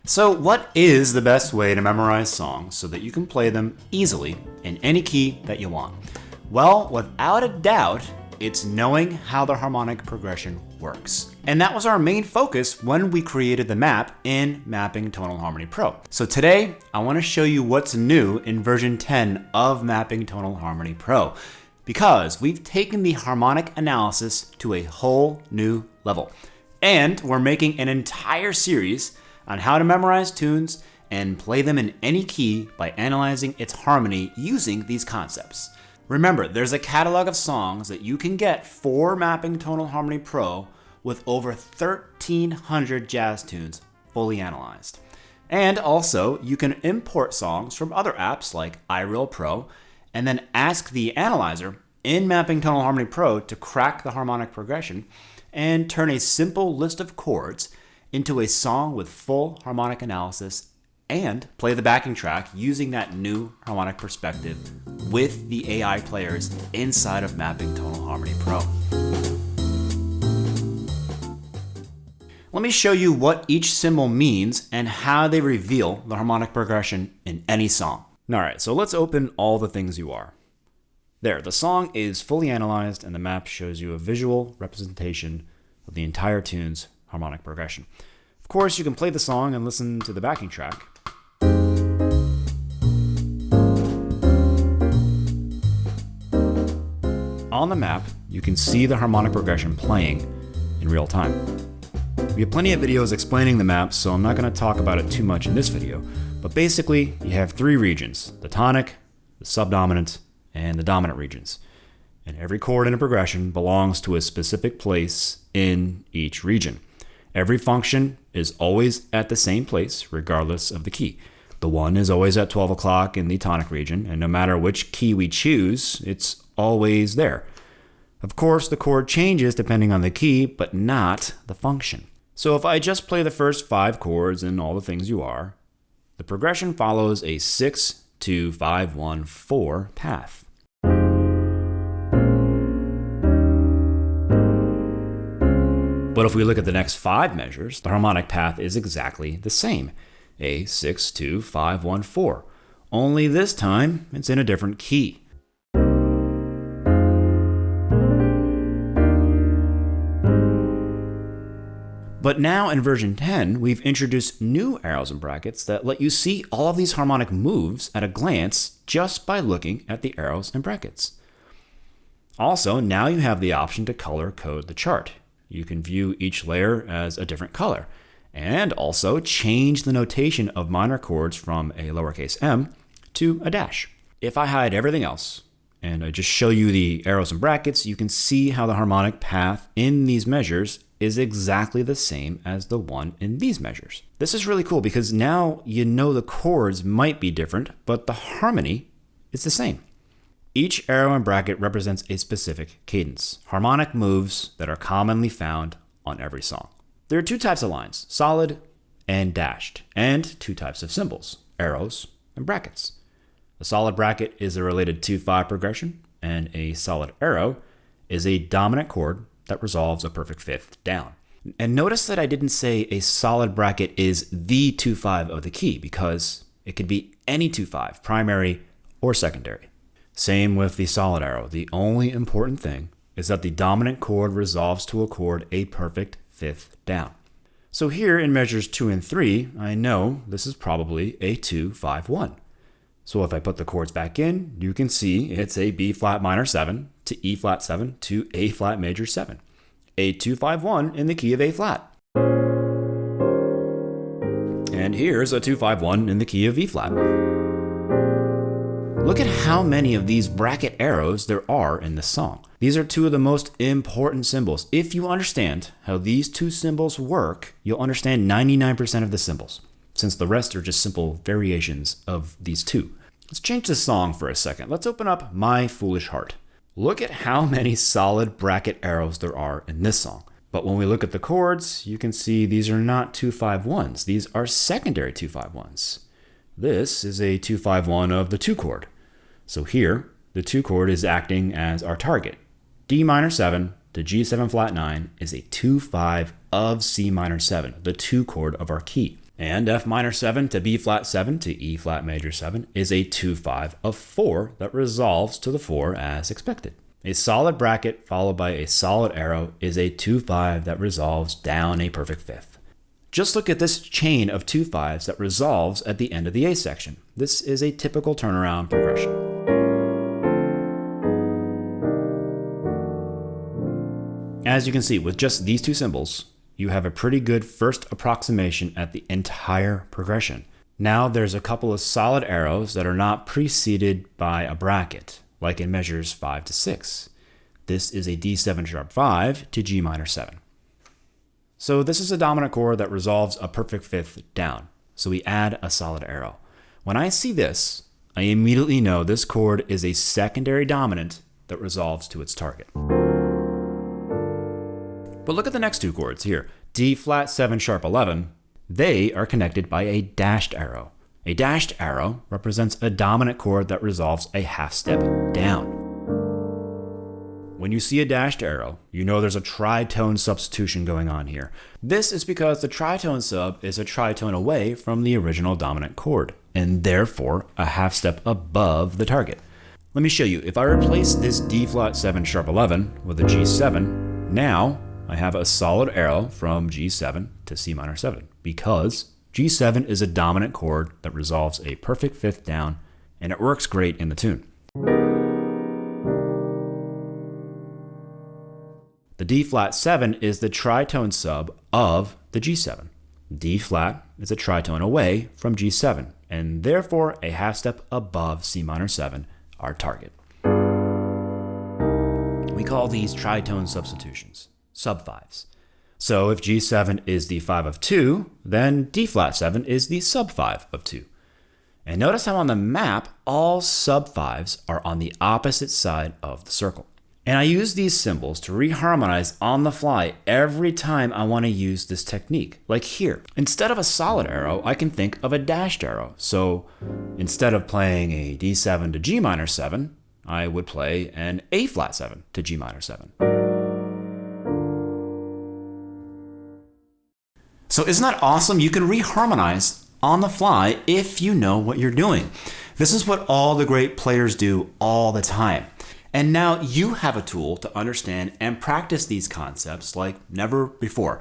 So what is the best way to memorize songs so that you can play them easily in any key that you want? Well, without a doubt, it's knowing how the harmonic progression works. And that was our main focus when we created the map in Mapping Tonal Harmony Pro. So today, I want to show you what's new in version 10 of Mapping Tonal Harmony Pro, because we've taken the harmonic analysis to a whole new level. And we're making an entire series on how to memorize tunes and play them in any key by analyzing its harmony using these concepts. Remember, there's a catalog of songs that you can get for Mapping Tonal Harmony Pro with over 1,300 jazz tunes fully analyzed. And also, you can import songs from other apps like iReal Pro and then ask the analyzer in Mapping Tonal Harmony Pro to crack the harmonic progression and turn a simple list of chords into a song with full harmonic analysis and play the backing track using that new harmonic perspective with the AI players inside of Mapping Tonal Harmony Pro. Let me show you what each symbol means and how they reveal the harmonic progression in any song. Alright, so let's open All the Things You Are. There, the song is fully analyzed and the map shows you a visual representation of the entire tune's harmonic progression. Of course, you can play the song and listen to the backing track. On the map, you can see the harmonic progression playing in real time. We have plenty of videos explaining the map, so I'm not going to talk about it too much in this video, but basically, you have three regions: the tonic, the subdominant, and the dominant regions. And every chord in a progression belongs to a specific place in each region. Every function is always at the same place, regardless of the key. The 1 is always at 12 o'clock in the tonic region, and no matter which key we choose, it's always there. Of course, the chord changes depending on the key, but not the function. So if I just play the first 5 chords in All the Things You Are, the progression follows a 6-2-5-1-4 path. But if we look at the next 5 measures, the harmonic path is exactly the same, a 6-2-5-1-4. Only this time, it's in a different key. But now in version 10, we've introduced new arrows and brackets that let you see all of these harmonic moves at a glance just by looking at the arrows and brackets. Also, now you have the option to color code the chart. You can view each layer as a different color, and also change the notation of minor chords from a lowercase m to a dash. If I hide everything else, and I just show you the arrows and brackets, you can see how the harmonic path in these measures is exactly the same as the one in these measures. This is really cool because now you know the chords might be different, but the harmony is the same. Each arrow and bracket represents a specific cadence, harmonic moves that are commonly found on every song. There are 2 types of lines, solid and dashed, and 2 types of symbols, arrows and brackets. A solid bracket is a related 2-5 progression, and a solid arrow is a dominant chord that resolves a perfect 5th down. And notice that I didn't say a solid bracket is the 2-5 of the key, because it could be any 2-5, primary or secondary. Same with the solid arrow. The only important thing is that the dominant chord resolves to a chord a perfect 5th down. So here in measures 2 and 3, I know this is probably a 2-5-1. So if I put the chords back in, you can see it's a B flat minor 7 to E flat 7 to A flat major 7. A 2-5-1 in the key of A flat. And here's a 2-5-1 in the key of E flat. Look at how many of these bracket arrows there are in this song. These are 2 of the most important symbols. If you understand how these 2 symbols work, you'll understand 99% of the symbols, since the rest are just simple variations of these 2. Let's change the song for a second. Let's open up My Foolish Heart. Look at how many solid bracket arrows there are in this song. But when we look at the chords, you can see these are not 2-5-1s. These are secondary 2-5-1s. This is a 2-5-1 of the 2 chord. So here, the 2 chord is acting as our target. D minor 7 to G7 flat 9 is a 2-5 of C minor 7, the 2 chord of our key. And F minor 7 to B flat 7 to E flat major 7 is a 2-5 of 4 that resolves to the 4 as expected. A solid bracket followed by a solid arrow is a 2-5 that resolves down a perfect fifth. Just look at this chain of 2-5s that resolves at the end of the A section. This is a typical turnaround progression. As you can see, with just these two symbols, you have a pretty good first approximation at the entire progression. Now there's a couple of solid arrows that are not preceded by a bracket, like in measures 5 to 6. This is a D7 sharp 5 to G minor 7. So this is a dominant chord that resolves a perfect fifth down. So we add a solid arrow. When I see this, I immediately know this chord is a secondary dominant that resolves to its target. But look at the next two chords here. D flat 7 sharp 11. They are connected by a dashed arrow. A dashed arrow represents a dominant chord that resolves a half step down. When you see a dashed arrow, you know there's a tritone substitution going on here. This is because the tritone sub is a tritone away from the original dominant chord, and therefore a half step above the target. Let me show you. If I replace this D flat 7 sharp 11 with a G7, now I have a solid arrow from G7 to C minor 7 because G7 is a dominant chord that resolves a perfect fifth down, and it works great in the tune. The D flat 7 is the tritone sub of the G7. D flat is a tritone away from G7, and therefore a half step above C minor 7, our target. We call these tritone substitutions sub-5s. So if G7 is the 5 of 2, then D flat 7 is the sub-5 of 2. And notice how on the map, all sub-5s are on the opposite side of the circle. And I use these symbols to reharmonize on the fly every time I want to use this technique. Like here, instead of a solid arrow, I can think of a dashed arrow. So instead of playing a D7 to G minor 7, I would play an A flat 7 to G minor 7. So isn't that awesome? You can reharmonize on the fly if you know what you're doing. This is what all the great players do all the time. And now you have a tool to understand and practice these concepts like never before.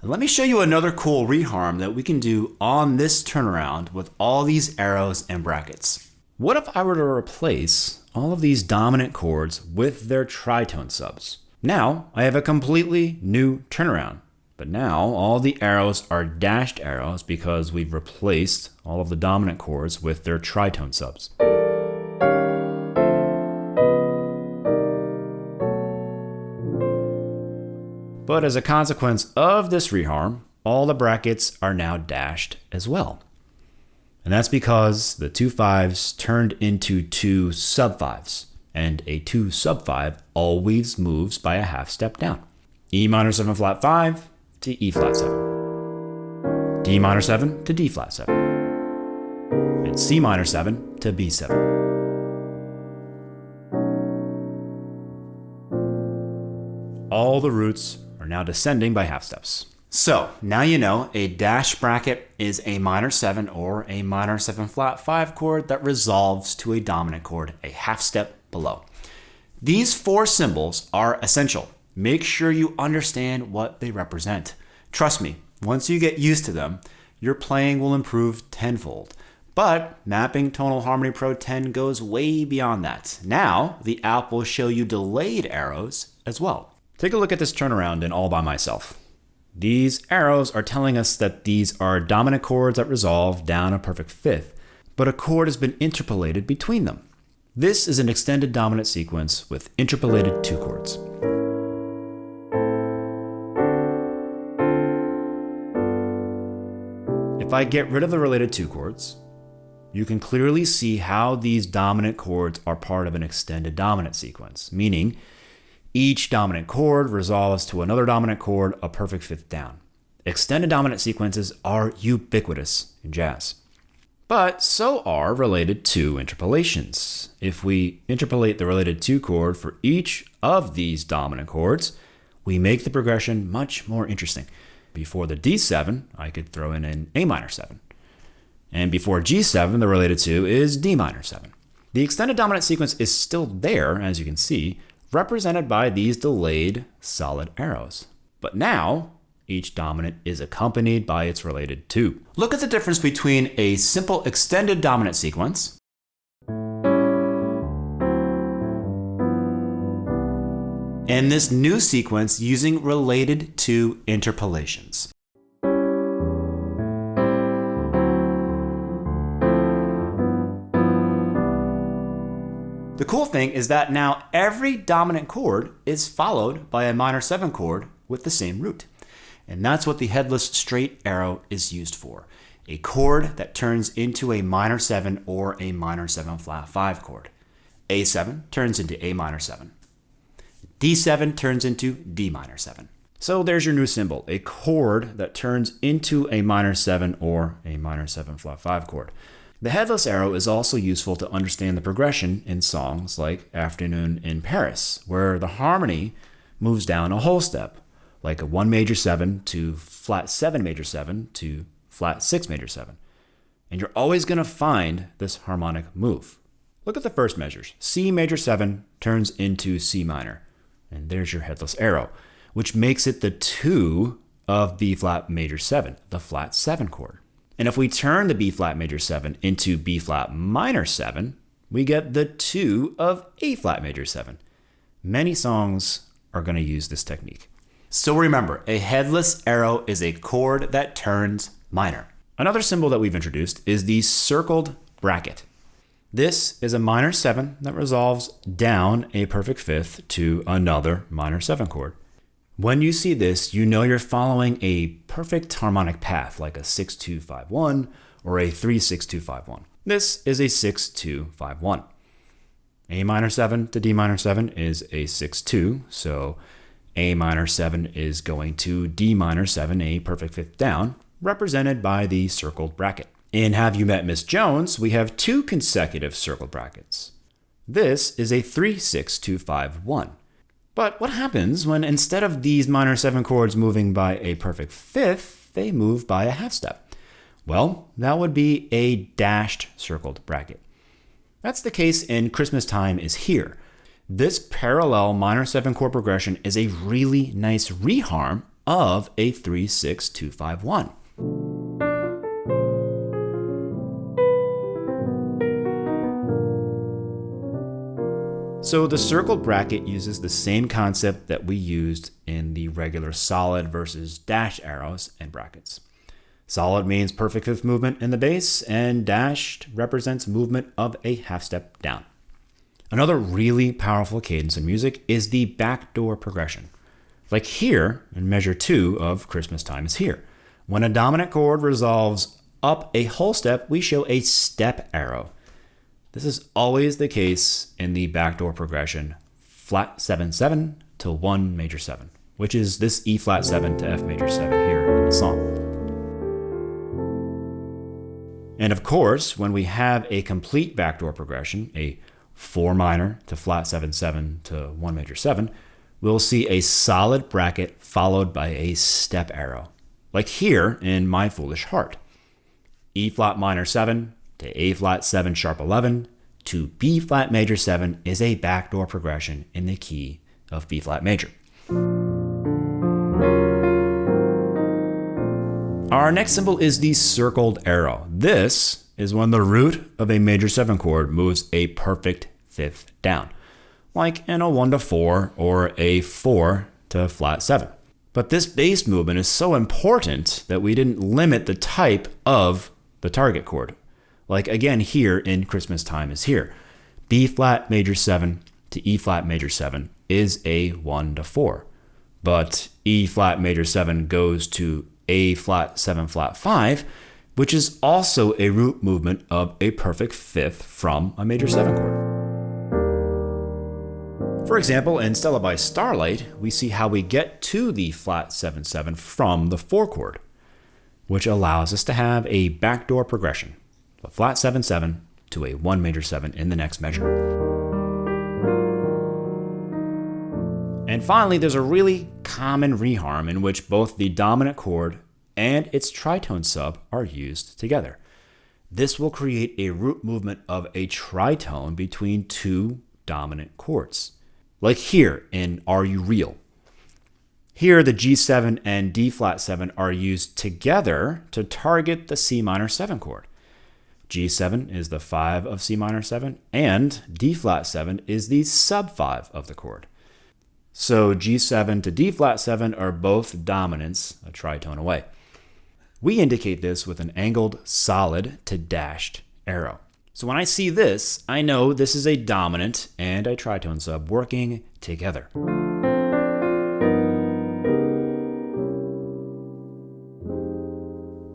Let me show you another cool reharm that we can do on this turnaround with all these arrows and brackets. What if I were to replace all of these dominant chords with their tritone subs? Now I have a completely new turnaround. But now all the arrows are dashed arrows because we've replaced all of the dominant chords with their tritone subs. But as a consequence of this reharm, all the brackets are now dashed as well. And that's because the 2-5s turned into 2 sub-5s, and a 2 sub-5 always moves by a half step down. E minor 7 flat 5 to E flat 7, D minor 7 to D flat 7, and C minor 7 to B7. All the roots are now descending by half steps. So now you know a dash bracket is a minor 7 or a minor 7 flat 5 chord that resolves to a dominant chord a half step below. These 4 symbols are essential. Make sure you understand what they represent. Trust me, once you get used to them, your playing will improve tenfold. But Mapping Tonal Harmony Pro 10 goes way beyond that. Now, the app will show you delayed arrows as well. Take a look at this turnaround in All By Myself. These arrows are telling us that these are dominant chords that resolve down a perfect fifth, but a chord has been interpolated between them. This is an extended dominant sequence with interpolated 2 chords. If I get rid of the related 2 chords, you can clearly see how these dominant chords are part of an extended dominant sequence, meaning each dominant chord resolves to another dominant chord a perfect fifth down. Extended dominant sequences are ubiquitous in jazz. But so are related 2 interpolations. If we interpolate the related 2 chord for each of these dominant chords, we make the progression much more interesting. Before the D7, I could throw in an A minor 7. And before G7, the related 2 is D minor 7. The extended dominant sequence is still there, as you can see, represented by these delayed solid arrows. But now, each dominant is accompanied by its related 2. Look at the difference between a simple extended dominant sequence and this new sequence using related 2 interpolations. The cool thing is that now every dominant chord is followed by a minor 7 chord with the same root. And that's what the headless straight arrow is used for. A chord that turns into a minor 7 or a minor 7 flat 5 chord. A7 turns into A minor 7. D7 turns into D minor 7. So there's your new symbol, a chord that turns into a minor 7 or a minor 7 flat 5 chord. The headless arrow is also useful to understand the progression in songs like Afternoon in Paris, where the harmony moves down a whole step, like a 1 major 7 to flat 7 major 7 to flat 6 major 7. And you're always going to find this harmonic move. Look at the first measures. C major 7 turns into C minor. And there's your headless arrow, which makes it the 2 of B flat major 7, the flat 7 chord. And if we turn the B flat major 7 into B flat minor 7, we get the 2 of A flat major 7. Many songs are going to use this technique. So remember, a headless arrow is a chord that turns minor. Another symbol that we've introduced is the circled bracket. This is a minor 7 that resolves down a perfect fifth to another minor 7 chord. When you see this, you know you're following a perfect harmonic path, like a 6-2-5-1 or a 3-6-2-5-1. This is a 6-2-5-1. A minor 7 to D minor 7 is a 6-2, so A minor 7 is going to D minor 7, a perfect fifth down, represented by the circled bracket. In Have You Met Miss Jones, we have 2 consecutive circled brackets. This is a 3-6-2-5-1. But what happens when instead of these minor 7 chords moving by a perfect fifth, they move by a half step? Well, that would be a dashed circled bracket. That's the case in Christmas Time Is Here. This parallel minor 7 chord progression is a really nice reharm of a 3-6-2-5-1. So the circled bracket uses the same concept that we used in the regular solid versus dashed arrows and brackets. Solid means perfect fifth movement in the bass, and dashed represents movement of a half step down. Another really powerful cadence in music is the backdoor progression. Like here in measure 2 of Christmas Time Is Here. When a dominant chord resolves up a whole step, we show a step arrow. This is always the case in the backdoor progression, flat 7-7 to 1 major 7, which is this E flat 7 to F major 7 here in the song. And of course, when we have a complete backdoor progression, a 4 minor to flat 7-7 to 1 major 7, we'll see a solid bracket followed by a step arrow, like here in My Foolish Heart. E flat minor 7 to A flat 7 sharp 11 to B flat major 7 is a backdoor progression in the key of B flat major. Our next symbol is the circled arrow. This is when the root of a major 7 chord moves a perfect fifth down, like in a 1-4 or a 4 to flat 7. But this bass movement is so important that we didn't limit the type of the target chord. Like again here in Christmas Time Is Here. B flat major 7 to E flat major 7 is a 1-4. But E flat major 7 goes to A flat 7 flat 5, which is also a root movement of a perfect fifth from a major 7 chord. For example, in Stella by Starlight, we see how we get to the flat 7-7 from the 4 chord, which allows us to have a backdoor progression. A flat 7-7 to a 1 major 7 in the next measure. And finally, there's a really common reharm in which both the dominant chord and its tritone sub are used together. This will create a root movement of a tritone between two dominant chords. Like here in Are You Real? Here, the G7 and D flat 7 are used together to target the C minor 7 chord. G7 is the 5 of C minor 7, and D flat 7 is the sub 5 of the chord. So G7 to D flat 7 are both dominants, a tritone away. We indicate this with an angled solid to dashed arrow. So when I see this, I know this is a dominant and a tritone sub working together.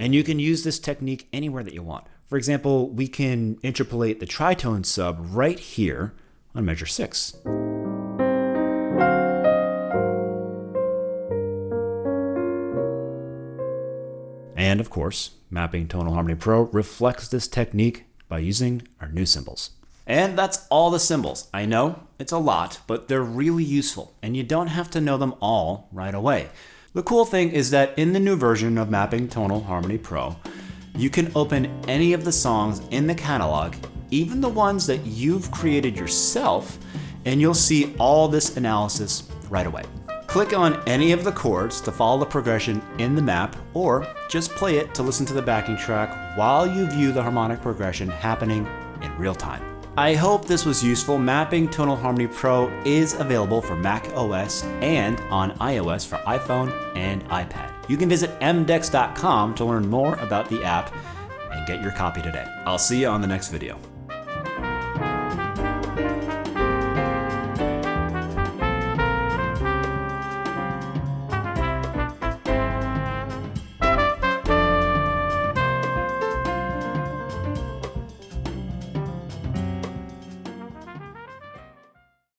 And you can use this technique anywhere that you want. For example, we can interpolate the tritone sub right here on measure 6. And of course, Mapping Tonal Harmony Pro reflects this technique by using our new symbols. And that's all the symbols. I know it's a lot, but they're really useful, and you don't have to know them all right away. The cool thing is that in the new version of Mapping Tonal Harmony Pro, you can open any of the songs in the catalog, even the ones that you've created yourself, and you'll see all this analysis right away. Click on any of the chords to follow the progression in the map, or just play it to listen to the backing track while you view the harmonic progression happening in real time. I hope this was useful. Mapping Tonal Harmony Pro is available for Mac OS and on iOS for iPhone and iPad. You can visit mdex.com to learn more about the app and get your copy today. I'll see you on the next video.